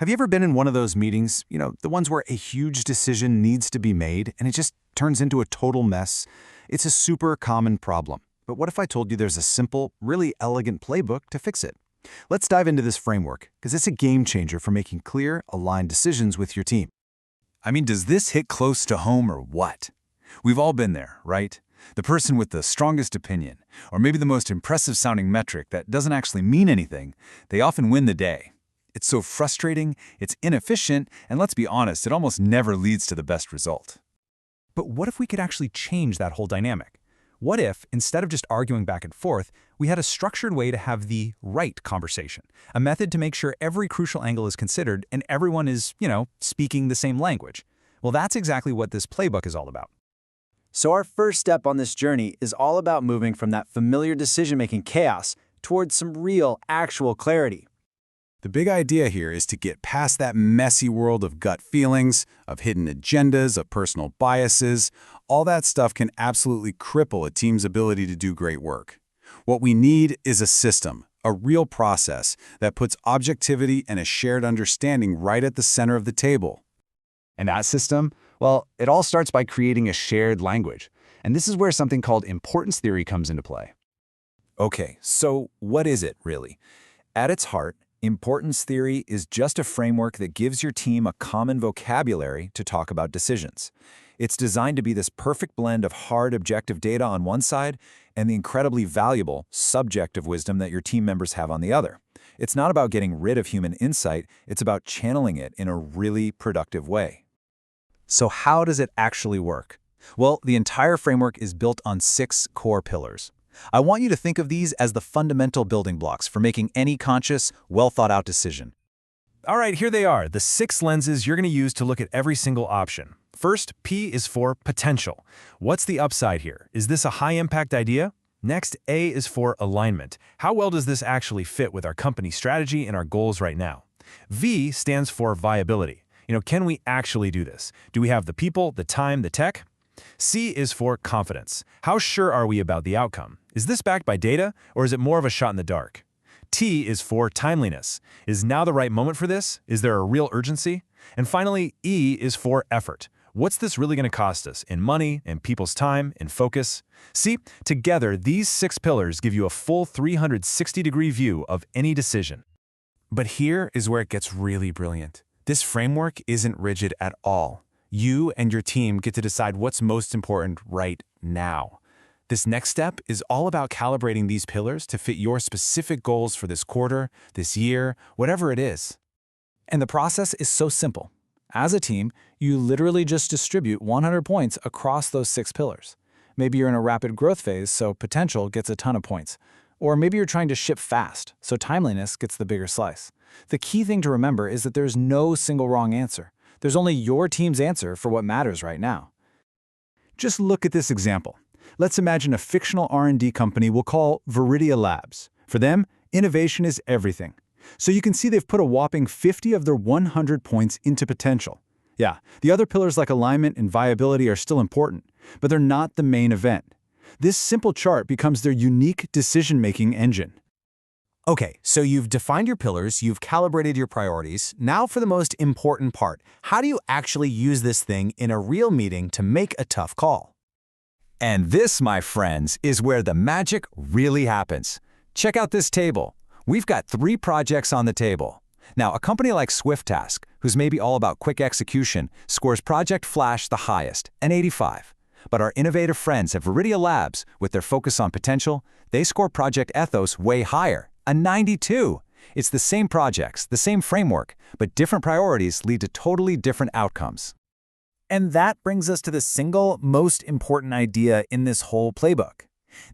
Have you ever been in one of those meetings, the ones where a huge decision needs to be made and it just turns into a total mess? It's a super common problem. But what if I told you there's a simple, really elegant playbook to fix it? Let's dive into this framework, because it's a game changer for making clear, aligned decisions with your team. I mean, does this hit close to home or what? We've all been there, right? The person with the strongest opinion, or maybe the most impressive sounding metric that doesn't actually mean anything, they often win the day. It's so frustrating, it's inefficient, and let's be honest, it almost never leads to the best result. But what if we could actually change that whole dynamic? What if, instead of just arguing back and forth, we had a structured way to have the right conversation, a method to make sure every crucial angle is considered and everyone is, speaking the same language? Well, that's exactly what this playbook is all about. So our first step on this journey is all about moving from that familiar decision-making chaos towards some real, actual clarity. The big idea here is to get past that messy world of gut feelings, of hidden agendas, of personal biases. All that stuff can absolutely cripple a team's ability to do great work. What we need is a system, a real process that puts objectivity and a shared understanding right at the center of the table. And that system, well, it all starts by creating a shared language. And this is where something called importance theory comes into play. Okay, so what is it really? At its heart, importance theory is just a framework that gives your team a common vocabulary to talk about decisions. It's designed to be this perfect blend of hard, objective data on one side and the incredibly valuable, subjective wisdom that your team members have on the other. It's not about getting rid of human insight, it's about channeling it in a really productive way. So how does it actually work? Well, the entire framework is built on 6 core pillars. I want you to think of these as the fundamental building blocks for making any conscious, well-thought-out decision. All right, here they are, the 6 lenses you're going to use to look at every single option. First, P is for potential. What's the upside here? Is this a high-impact idea? Next, A is for alignment. How well does this actually fit with our company strategy and our goals right now? V stands for viability. Can we actually do this? Do we have the people, the time, the tech? C is for confidence. How sure are we about the outcome? Is this backed by data, or is it more of a shot in the dark? T is for timeliness. Is now the right moment for this? Is there a real urgency? And finally, E is for effort. What's this really going to cost us in money, in people's time, in focus? See, together, these 6 pillars give you a full 360-degree view of any decision. But here is where it gets really brilliant. This framework isn't rigid at all. You and your team get to decide what's most important right now. This next step is all about calibrating these pillars to fit your specific goals for this quarter, this year, whatever it is. And the process is so simple. As a team, you literally just distribute 100 points across those 6 pillars. Maybe you're in a rapid growth phase, so potential gets a ton of points. Or maybe you're trying to ship fast, so timeliness gets the bigger slice. The key thing to remember is that there's no single wrong answer. There's only your team's answer for what matters right now. Just look at this example. Let's imagine a fictional R&D company we'll call Viridia Labs. For them, innovation is everything. So you can see they've put a whopping 50 of their 100 points into potential. Yeah, the other pillars like alignment and viability are still important, but they're not the main event. This simple chart becomes their unique decision-making engine. Okay, so you've defined your pillars, you've calibrated your priorities. Now for the most important part. How do you actually use this thing in a real meeting to make a tough call? And this, my friends, is where the magic really happens. Check out this table. We've got 3 projects on the table. Now, a company like SwiftTask, who's maybe all about quick execution, scores Project Flash the highest, an 85. But our innovative friends at Viridia Labs, with their focus on potential, they score Project Ethos way higher, a 92. It's the same projects, the same framework, but different priorities lead to totally different outcomes. And that brings us to the single most important idea in this whole playbook.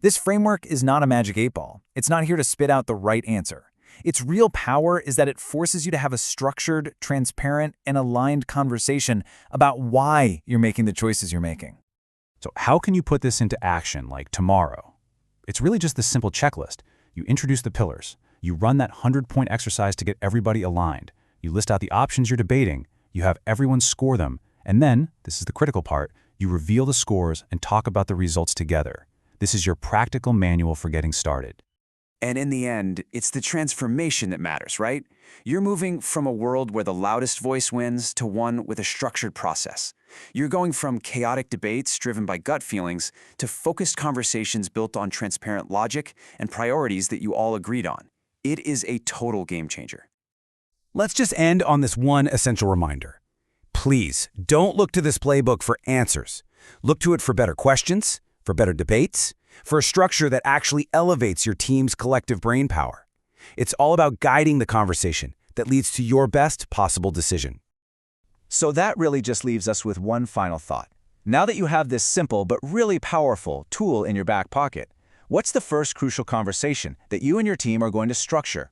This framework is not a magic 8-ball. It's not here to spit out the right answer. Its real power is that it forces you to have a structured, transparent, and aligned conversation about why you're making the choices you're making. So how can you put this into action, like tomorrow? It's really just this simple checklist. You introduce the pillars. You run that 100-point exercise to get everybody aligned. You list out the options you're debating. You have everyone score them. And then, this is the critical part, you reveal the scores and talk about the results together. This is your practical manual for getting started. And in the end, it's the transformation that matters, right? You're moving from a world where the loudest voice wins to one with a structured process. You're going from chaotic debates driven by gut feelings to focused conversations built on transparent logic and priorities that you all agreed on. It is a total game changer. Let's just end on this one essential reminder. Please, don't look to this playbook for answers. Look to it for better questions, for better debates, for a structure that actually elevates your team's collective brainpower. It's all about guiding the conversation that leads to your best possible decision. So that really just leaves us with one final thought. Now that you have this simple but really powerful tool in your back pocket, what's the first crucial conversation that you and your team are going to structure?